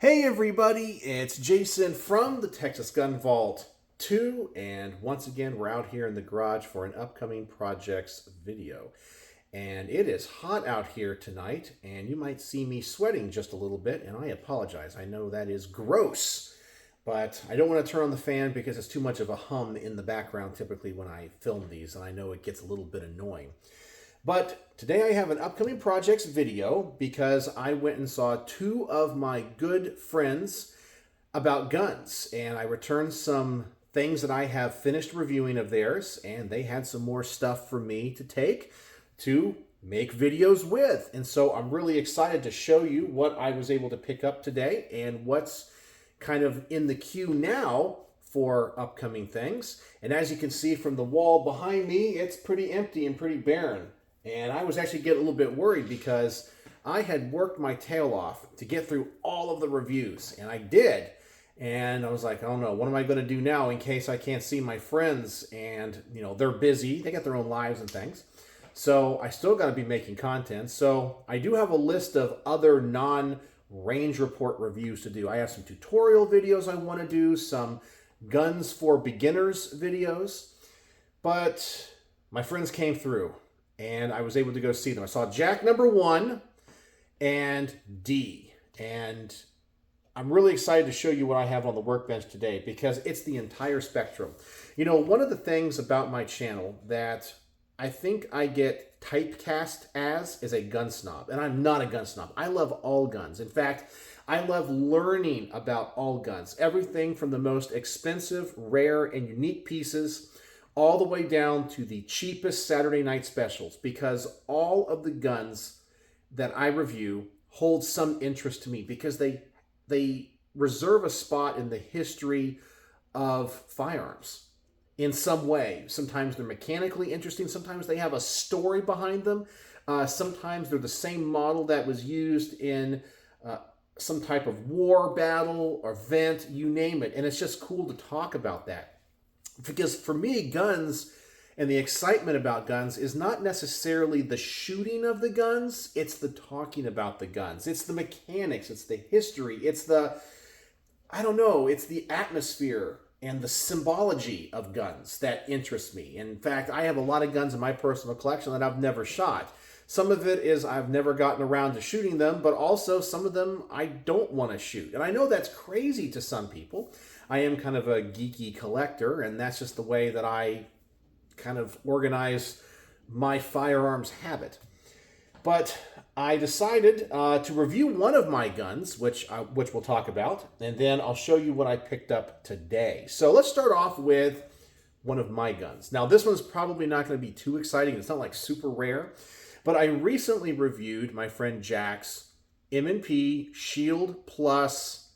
Hey everybody, it's Jason from the Texas Gun Vault 2, and once again we're out here in the garage for an upcoming projects video. And it is hot out here tonight, and you might see me sweating just a little bit, and I apologize. I know that is gross, but I don't want to turn on the fan because it's too much of a hum in the background typically when I film these, and I know it gets a little bit annoying. But today I have an upcoming projects video because I went and saw two of my good friends about guns, and I returned some things that I have finished reviewing of theirs, and they had some more stuff for me to take to make videos with. And so I'm really excited to show you what I was able to pick up today and what's kind of in the queue now for upcoming things. And as you can see from the wall behind me, it's pretty empty and pretty barren. And I was actually getting a little bit worried because I had worked my tail off to get through all of the reviews, and I did. And I was like, oh no, what am I going to do now in case I can't see my friends? And, you know, they're busy. They got their own lives and things. So I still got to be making content. So I do have a list of other non-range report reviews to do. I have some tutorial videos I want to do, some guns for beginners videos. But my friends came through, and I was able to go see them. I saw Jack number 1 and D. And I'm really excited to show you what I have on the workbench today because it's the entire spectrum. You know, one of the things about my channel that I think I get typecast as is a gun snob. And I'm not a gun snob. I love all guns. In fact, I love learning about all guns. Everything from the most expensive, rare, and unique pieces all the way down to the cheapest Saturday night specials, because all of the guns that I review hold some interest to me because they reserve a spot in the history of firearms in some way. Sometimes they're mechanically interesting. Sometimes they have a story behind them. Sometimes they're the same model that was used in some type of war, battle, or event, you name it. And it's just cool to talk about that. Because for me, guns and the excitement about guns is not necessarily the shooting of the guns, it's the talking about the guns. It's the mechanics, it's the history, it's the, I don't know, it's the atmosphere and the symbology of guns that interest me. In fact, I have a lot of guns in my personal collection that I've never shot. Some of it is I've never gotten around to shooting them, but also some of them I don't want to shoot. And I know that's crazy to some people. I am kind of a geeky collector, and that's just the way that I kind of organize my firearms habit. But I decided to review one of my guns, which we'll talk about, and then I'll show you what I picked up today. So let's start off with one of my guns. Now, this one's probably not going to be too exciting. It's not like super rare. But I recently reviewed my friend Jack's M&P Shield Plus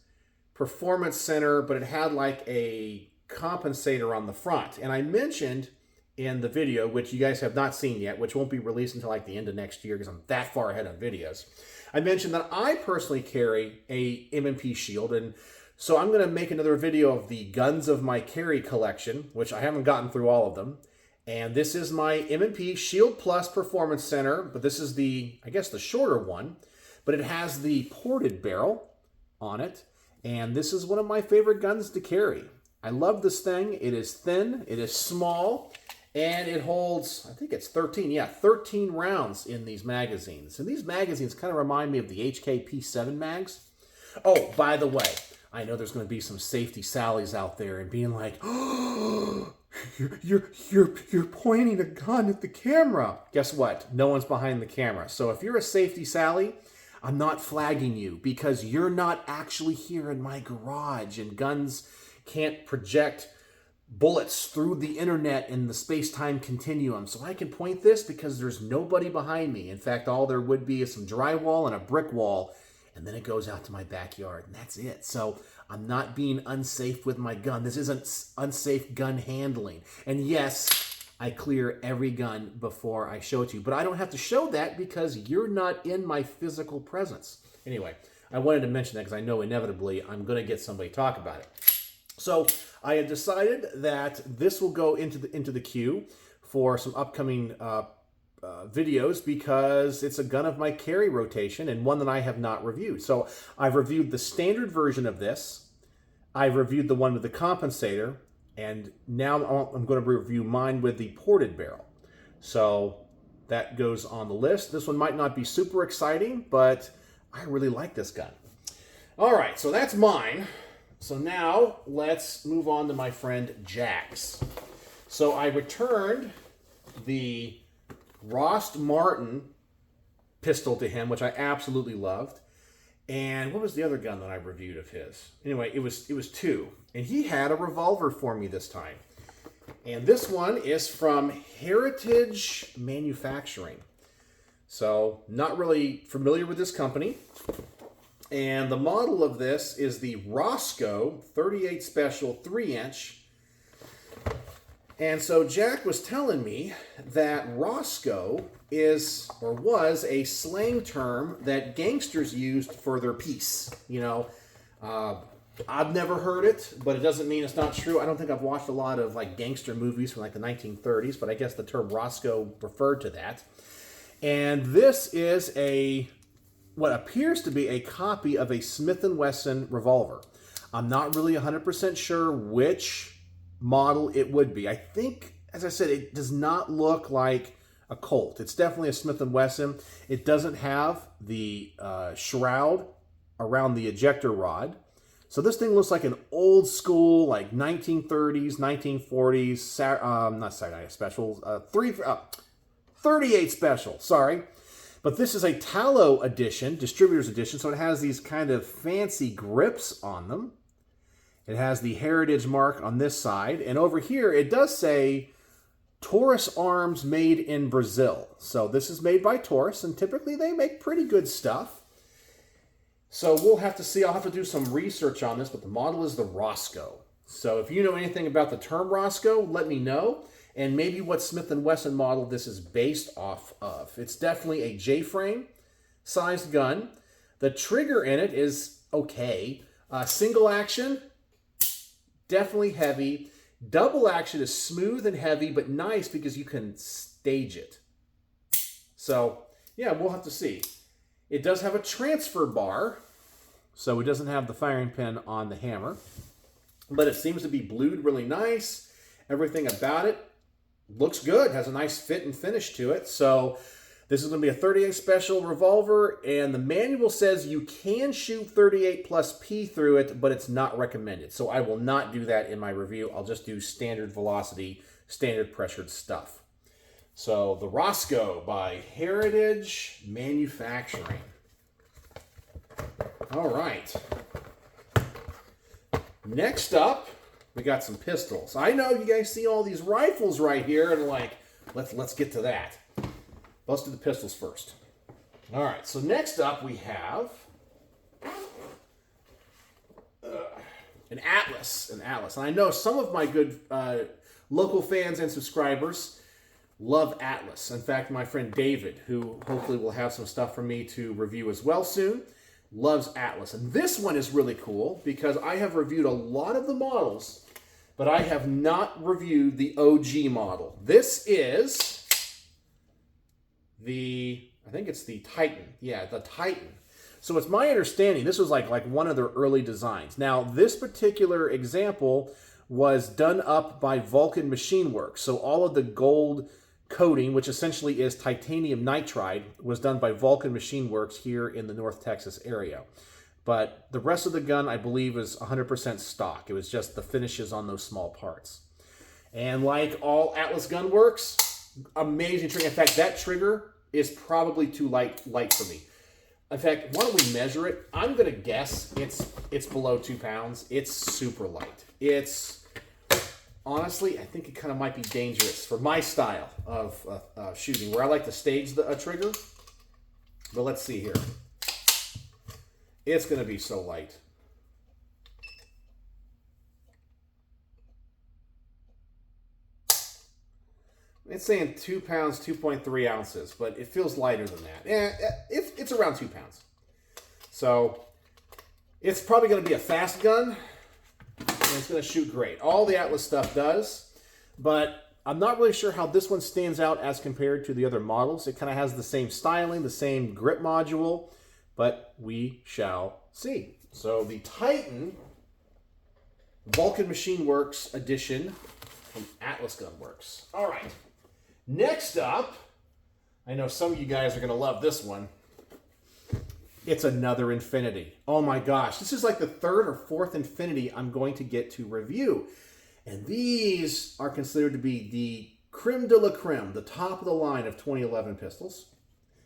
Performance Center, but it had like a compensator on the front. And I mentioned in the video, which you guys have not seen yet, which won't be released until like the end of next year because I'm that far ahead on videos. I mentioned that I personally carry a M&P Shield, and so I'm going to make another video of the guns of my carry collection, which I haven't gotten through all of them. And this is my M&P Shield Plus Performance Center, but this is the, I guess, the shorter one. But it has the ported barrel on it, and this is one of my favorite guns to carry. I love this thing. It is thin, it is small, and it holds, I think it's 13 rounds in these magazines. And these magazines kind of remind me of the HK-P7 mags. Oh, by the way, I know there's going to be some safety Sallies out there and being like, oh, You're pointing a gun at the camera. Guess what? No one's behind the camera. So if you're a safety Sally, I'm not flagging you because you're not actually here in my garage, and guns can't project bullets through the internet in the space-time continuum. So I can point this because there's nobody behind me. In fact, all there would be is some drywall and a brick wall, and then it goes out to my backyard, and that's it. So I'm not being unsafe with my gun. This isn't unsafe gun handling. And yes, I clear every gun before I show it to you. But I don't have to show that because you're not in my physical presence. Anyway, I wanted to mention that because I know inevitably I'm going to get somebody to talk about it. So I had decided that this will go into the queue for some upcoming videos because it's a gun of my carry rotation and one that I have not reviewed. So I've reviewed the standard version of this. I've reviewed the one with the compensator, and now I'm going to review mine with the ported barrel. So that goes on the list. This one might not be super exciting, but I really like this gun. All right, so that's mine. So now let's move on to my friend Jack's. So I returned the Rost Martin pistol to him, which I absolutely loved. And what was the other gun that I reviewed of his? Anyway, it was two. And he had a revolver for me this time. And this one is from Heritage Manufacturing. So, not really familiar with this company. And the model of this is the Roscoe 38 Special 3-inch. And so Jack was telling me that Roscoe is, or was, a slang term that gangsters used for their piece. You know, I've never heard it, but it doesn't mean it's not true. I don't think I've watched a lot of like gangster movies from like the 1930s, but I guess the term Roscoe referred to that. And this is what appears to be a copy of a Smith & Wesson revolver. I'm not really 100% sure which model it would be. I think, as I said, it does not look like a Colt. It's definitely a Smith & Wesson. It doesn't have the shroud around the ejector rod. So this thing looks like an old school, like 1930s, 1940s, not Saturday Special, 38 Special, sorry. But this is a Tallow edition, distributor's edition, so it has these kind of fancy grips on them. It has the Heritage mark on this side. And over here, it does say Taurus Arms made in Brazil. So this is made by Taurus, and typically they make pretty good stuff. So we'll have to see. I'll have to do some research on this, but the model is the Roscoe. So if you know anything about the term Roscoe, let me know. And maybe what Smith & Wesson model this is based off of. It's definitely a J-frame sized gun. The trigger in it is okay. Single action, definitely heavy. Double action is smooth and heavy, but nice because you can stage it. So, yeah, we'll have to see. It does have a transfer bar, so it doesn't have the firing pin on the hammer. But it seems to be blued really nice. Everything about it looks good, has a nice fit and finish to it. So this is going to be a 38 Special revolver, and the manual says you can shoot 38 plus P through it, but it's not recommended. So I will not do that in my review. I'll just do standard velocity, standard pressured stuff. So the Roscoe by Heritage Manufacturing. All right. Next up, we got some pistols. I know you guys see all these rifles right here and like, let's get to that. Let's do the pistols first. All right, so next up we have an Atlas. And I know some of my good local fans and subscribers love Atlas. In fact, my friend David, who hopefully will have some stuff for me to review as well soon, loves Atlas. And this one is really cool because I have reviewed a lot of the models, but I have not reviewed the OG model. This is I think it's the Titan. Yeah, the Titan. So it's my understanding this was like one of their early designs. Now, this particular example was done up by Vulcan Machine Works. So all of the gold coating, which essentially is titanium nitride, was done by Vulcan Machine Works here in the North Texas area. But the rest of the gun, I believe, is 100% stock. It was just the finishes on those small parts. And like all Atlas gun works, amazing trigger. In fact, that trigger is probably too light for me. In fact, why don't we measure it? I'm going to guess it's below 2 pounds. It's super light. It's, honestly, I think it kind of might be dangerous for my style of shooting, where I like to stage a trigger. But let's see here. It's going to be so light. It's saying 2 pounds, 2.3 ounces, but it feels lighter than that. It's around 2 pounds. So it's probably going to be a fast gun, and it's going to shoot great. All the Atlas stuff does, but I'm not really sure how this one stands out as compared to the other models. It kind of has the same styling, the same grip module, but we shall see. So the Titan Vulcan Machine Works edition from Atlas Gun Works. All right. Next up, I know some of you guys are going to love this one. It's another Infinity. Oh my gosh. This is like the third or fourth Infinity I'm going to get to review. And these are considered to be the creme de la creme, the top of the line of 2011 pistols.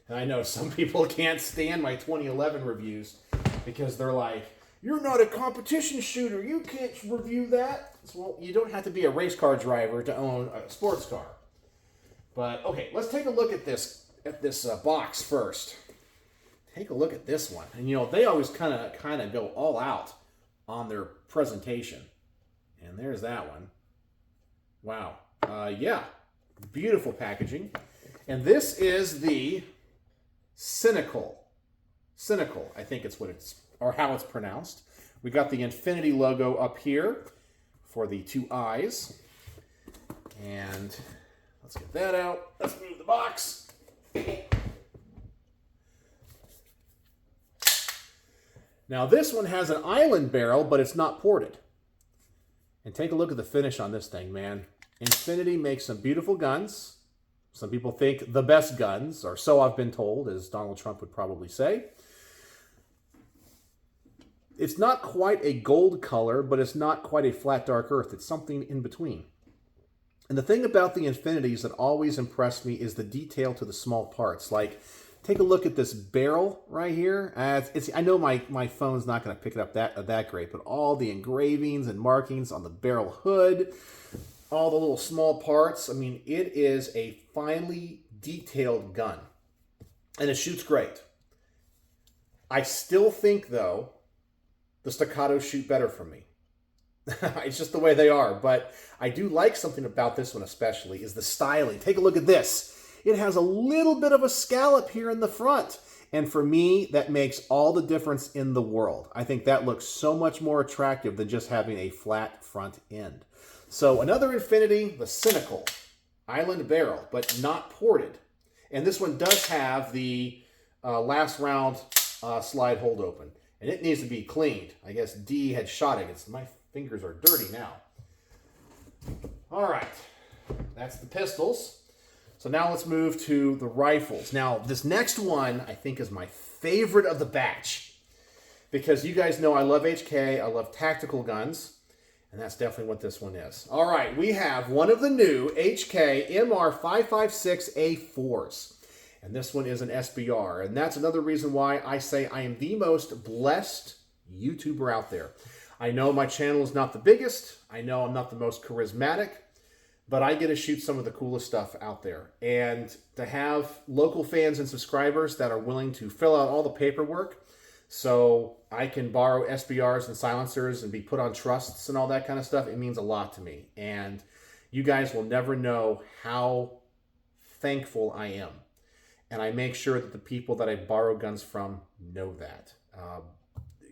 And I know some people can't stand my 2011 reviews because they're like, you're not a competition shooter. You can't review that. Well, you don't have to be a race car driver to own a sports car. But, okay, let's take a look at this box first. Take a look at this one. And, you know, they always kind of go all out on their presentation. And there's that one. Wow. Yeah. Beautiful packaging. And this is the Cynical. Cynical, I think it's what it's, or how it's pronounced. We got the Infinity logo up here for the two eyes. And let's get that out. Let's move the box. Now this one has an island barrel, but it's not ported. And take a look at the finish on this thing, man. Infinity makes some beautiful guns. Some people think the best guns, or so I've been told, as Donald Trump would probably say. It's not quite a gold color, but it's not quite a flat dark earth. It's something in between. And the thing about the Infinities that always impressed me is the detail to the small parts. Like, take a look at this barrel right here. I know my phone's not going to pick it up that great, but all the engravings and markings on the barrel hood, all the little small parts. I mean, it is a finely detailed gun. And it shoots great. I still think, though, the staccatos shoot better for me. It's just the way they are. But I do like something about this one especially, is the styling. Take a look at this. It has a little bit of a scallop here in the front. And for me, that makes all the difference in the world. I think that looks so much more attractive than just having a flat front end. So another Infinity, the Cynical Island barrel, but not ported. And this one does have the last round slide hold open. And it needs to be cleaned. I guess D had shot it. My fingers are dirty now. All right. That's the pistols. So now let's move to the rifles. Now, this next one, I think, is my favorite of the batch. Because you guys know I love HK. I love tactical guns. And that's definitely what this one is. All right. We have one of the new HK MR556A4s. And this one is an SBR. And that's another reason why I say I am the most blessed YouTuber out there. I know my channel is not the biggest. I know I'm not the most charismatic. But I get to shoot some of the coolest stuff out there. And to have local fans and subscribers that are willing to fill out all the paperwork so I can borrow SBRs and silencers and be put on trusts and all that kind of stuff, it means a lot to me. And you guys will never know how thankful I am. And I make sure that the people that I borrow guns from know that.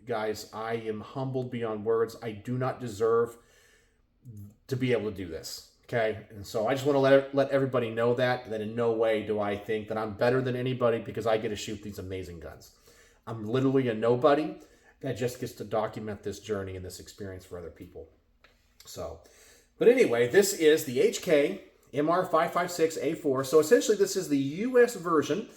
Guys, I am humbled beyond words. I do not deserve to be able to do this. Okay? And so I just want to let everybody know that in no way do I think that I'm better than anybody because I get to shoot these amazing guns. I'm literally a nobody that just gets to document this journey and this experience for other people. So, but anyway, this is the HK MR556A4. So essentially this is the US version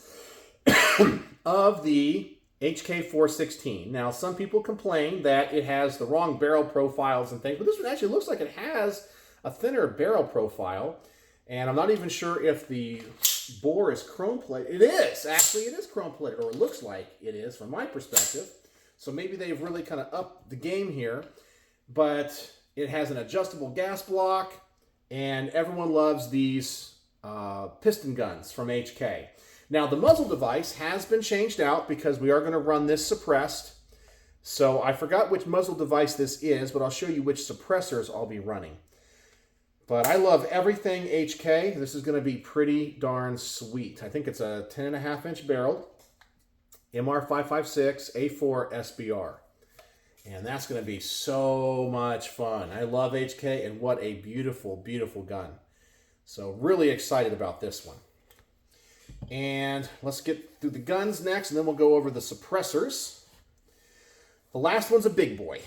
of the HK416. Now some people complain that it has the wrong barrel profiles and things, but this one actually looks like it has a thinner barrel profile. And I'm not even sure if the bore is chrome plated. It is, actually it is chrome plated, or it looks like it is from my perspective. So maybe they've really kind of upped the game here, but it has an adjustable gas block. And everyone loves these piston guns from HK. Now, the muzzle device has been changed out because we are going to run this suppressed. So I forgot which muzzle device this is, but I'll show you which suppressors I'll be running. But I love everything HK. This is going to be pretty darn sweet. I think it's a 10.5-inch barrel MR556A4 SBR. And that's going to be so much fun. I love HK, and what a beautiful, beautiful gun. So really excited about this one. And let's get through the guns next, and then we'll go over the suppressors. The last one's a big boy.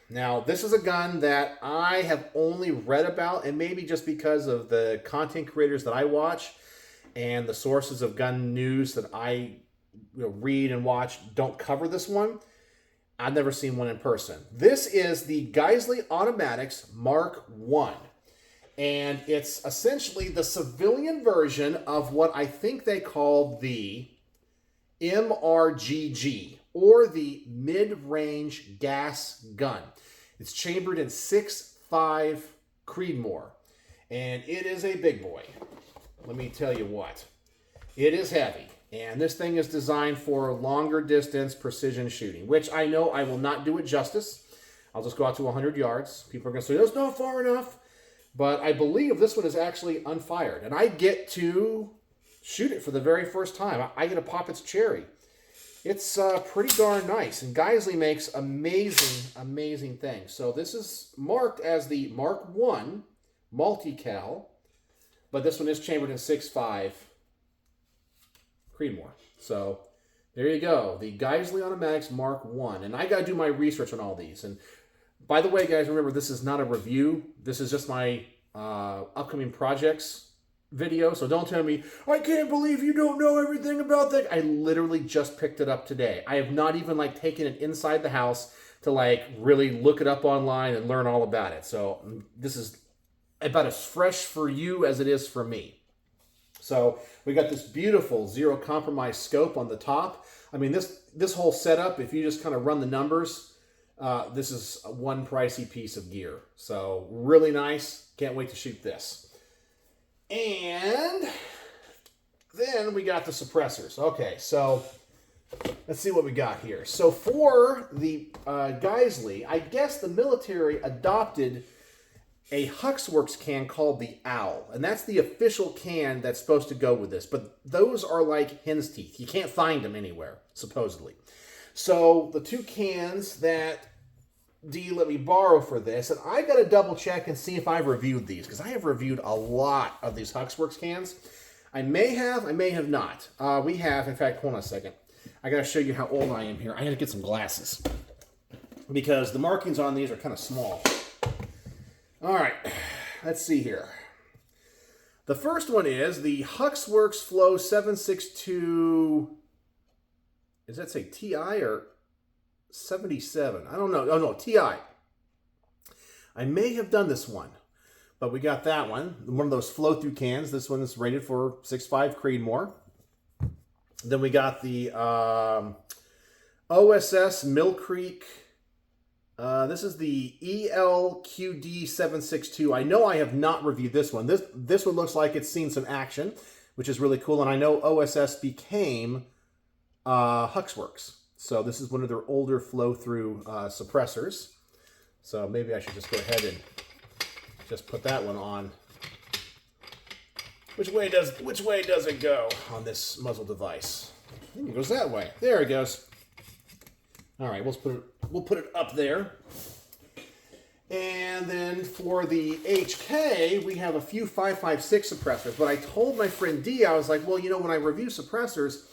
Now, this is a gun that I have only read about, and maybe just because of the content creators that I watch and the sources of gun news that I read and watch don't cover this one. I've never seen one in person. This is the Geissele Automatics Mark 1. And it's essentially the civilian version of what I think they call the MRGG, or the mid-range gas gun. It's chambered in 6.5 Creedmoor, and it is a big boy. Let me tell you what. It is heavy, and this thing is designed for longer distance precision shooting, which I know I will not do it justice. I'll just go out to 100 yards. People are going to say, that's not far enough. But I believe this one is actually unfired, and I get to shoot it for the very first time. I get to pop its cherry. It's pretty darn nice, and Geissele makes amazing, amazing things. So this is marked as the Mark 1 multi-cal, but this one is chambered in 6.5 Creedmoor. So there you go, the Geissele Automatics Mark 1. And I got to do my research on all these. And by the way, guys, remember, this is not a review. This is just my upcoming projects video. So don't tell me, I can't believe you don't know everything about that. I literally just picked it up today. I have not even taken it inside the house to really look it up online and learn all about it. So this is about as fresh for you as it is for me. So we got this beautiful zero compromise scope on the top. I mean, this whole setup, if you just kind of run the numbers, this is one pricey piece of gear. So really nice. Can't wait to shoot this. And then we got the suppressors. Okay, so let's see what we got here. So for the Geissele, I guess the military adopted a Huxworks can called the Owl. And that's the official can that's supposed to go with this. But those are like hen's teeth. You can't find them anywhere, supposedly. So the two cans that Dee let me borrow for this, and I got to double check and see if I've reviewed these, because I have reviewed a lot of these Huxworks cans. I may have not. We have, in fact, hold on a second. I got to show you how old I am here. I got to get some glasses, because the markings on these are kind of small. All right, let's see here. The first one is the Huxworks Flow 762. Does that say TI or 77? I don't know. Oh, no, TI. I may have done this one, but we got that one. One of those flow-through cans. This one is rated for 6.5 Creedmoor. Then we got the OSS Mill Creek. This is the ELQD 762. I know I have not reviewed this one. This one looks like it's seen some action, which is really cool. And I know OSS became Huxworks. So this is one of their older flow-through suppressors. So maybe I should just go ahead and just put that one on. Which way does it go on this muzzle device? I think it goes that way. There it goes. All right, we'll put it up there. And then for the HK, we have a few 5.56 suppressors. But I told my friend D, I was like, well, when I review suppressors,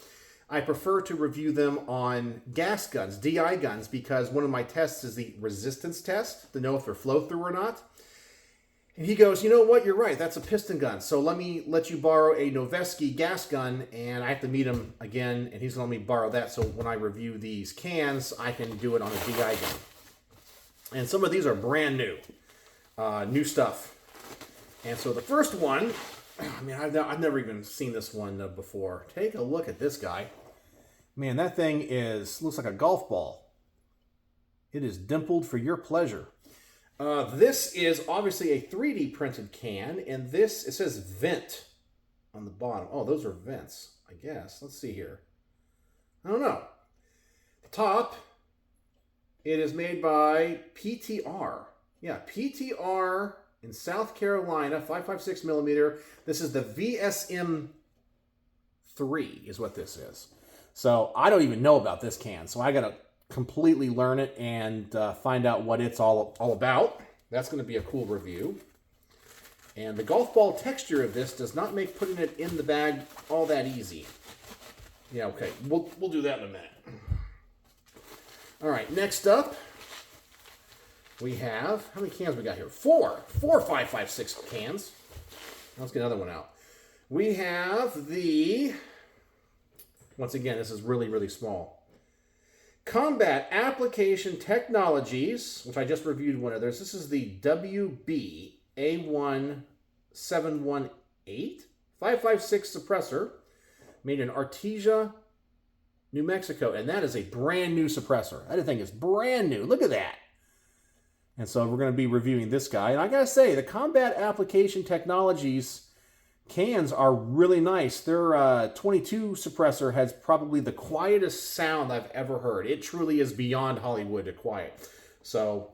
I prefer to review them on gas guns, DI guns, because one of my tests is the resistance test to know if they're flow-through or not. And he goes, you know what, you're right, that's a piston gun. So let me let you borrow a Noveske gas gun, and I have to meet him again, and he's going to let me borrow that, so when I review these cans, I can do it on a DI gun. And some of these are brand new, new stuff. And so the first one, I mean, I've never even seen this one before. Take a look at this guy. Man, that thing looks like a golf ball. It is dimpled for your pleasure. This is obviously a 3D printed can, and it says vent on the bottom. Oh, those are vents, I guess. Let's see here. I don't know. The top, it is made by PTR. Yeah, PTR in South Carolina, 5.56 millimeter. This is the VSM3 is what this is. So I don't even know about this can, so I got to completely learn it and find out what it's all about. That's going to be a cool review. And the golf ball texture of this does not make putting it in the bag all that easy. Yeah, okay. We'll do that in a minute. All right, next up, we have, how many cans we got here? Four 556 cans. Let's get another one out. We have the, once again, this is really, really small. Combat Application Technologies, which I just reviewed one of theirs. This is the WB-A1718 556 suppressor made in Artesia, New Mexico. And that is a brand new suppressor. That thing is brand new. Look at that. And so we're going to be reviewing this guy. And I got to say, the Combat Application Technologies cans are really nice. Their 22 suppressor has probably the quietest sound I've ever heard. It truly is beyond Hollywood to quiet. So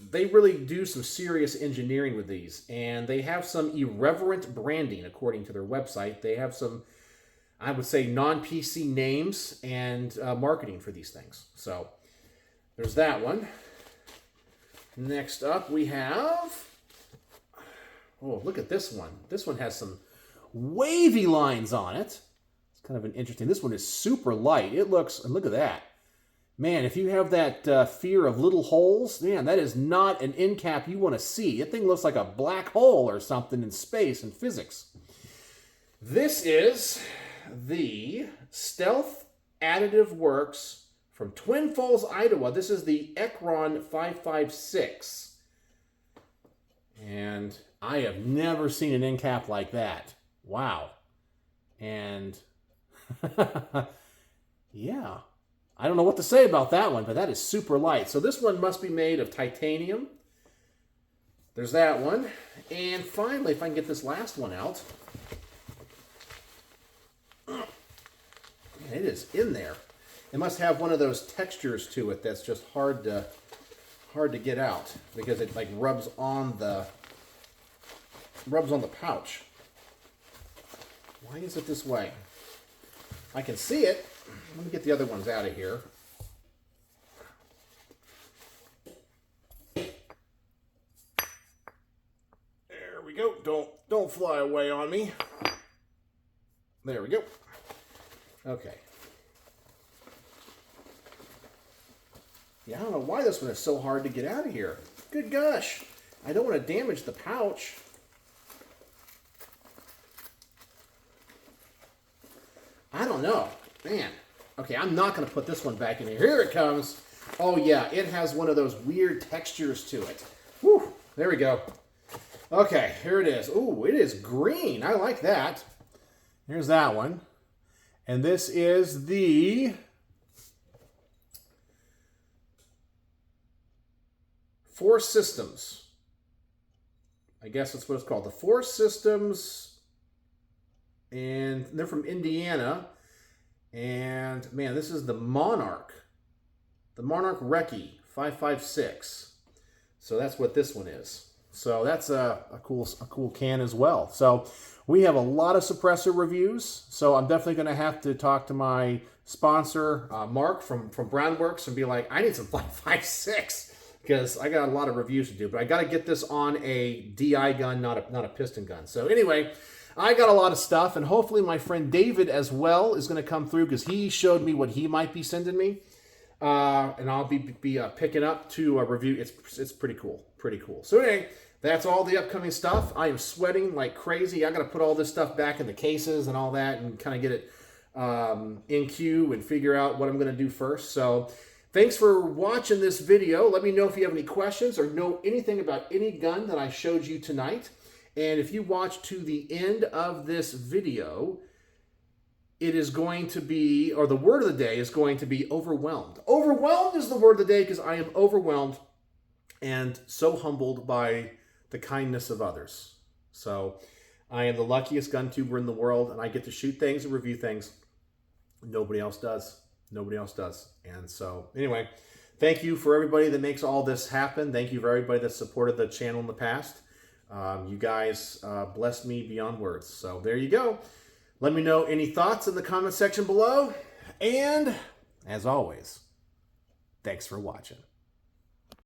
they really do some serious engineering with these. And they have some irreverent branding, according to their website. They have some, I would say, non-PC names and marketing for these things. So there's that one. Next up we have, oh, look at this one. This one has some wavy lines on it. It's kind of an interesting, this one is super light. It looks, and look at that. Man, if you have that fear of little holes, man, that is not an end cap you want to see. That thing looks like a black hole or something in space and physics. This is the Stealth Additive Works from Twin Falls, Idaho. This is the Ekron 556. And I have never seen an end cap like that. Wow. And yeah, I don't know what to say about that one, but that is super light. So this one must be made of titanium. There's that one. And finally, if I can get this last one out. Man, it is in there. It must have one of those textures to it that's just hard to get out because it like rubs on the pouch. Why is it this way? I can see it. Let me get the other ones out of here. There we go. Don't fly away on me. There we go. Okay. Yeah, I don't know why this one is so hard to get out of here. Good gosh. I don't want to damage the pouch. I don't know. Man. Okay, I'm not going to put this one back in here. Here it comes. Oh, yeah. It has one of those weird textures to it. Whew. There we go. Okay, here it is. Ooh, it is green. I like that. Here's that one. And this is the Force Systems. I guess that's what it's called. The Force Systems. And they're from Indiana. And, man, this is the Monarch. The Monarch Recce 556. So that's what this one is. So that's a cool can as well. So we have a lot of suppressor reviews. So I'm definitely going to have to talk to my sponsor, Mark from Brownworks, and be like, I need some 556. Because I got a lot of reviews to do, but I got to get this on a DI gun, not a piston gun. So anyway, I got a lot of stuff, and hopefully my friend David as well is going to come through because he showed me what he might be sending me, and I'll be picking up to review. It's pretty cool, pretty cool. So anyway, that's all the upcoming stuff. I am sweating like crazy. I got to put all this stuff back in the cases and all that, and kind of get it in queue and figure out what I'm going to do first. So. Thanks for watching this video. Let me know if you have any questions or know anything about any gun that I showed you tonight. And if you watch to the end of this video, it is going to be, or the word of the day is going to be overwhelmed. Overwhelmed is the word of the day because I am overwhelmed and so humbled by the kindness of others. So I am the luckiest gun tuber in the world, and I get to shoot things and review things nobody else does. Nobody else does. And so anyway, thank you for everybody that makes all this happen. Thank you for everybody that supported the channel in the past. You guys blessed me beyond words. So there you go. Let me know any thoughts in the comment section below. And as always, thanks for watching.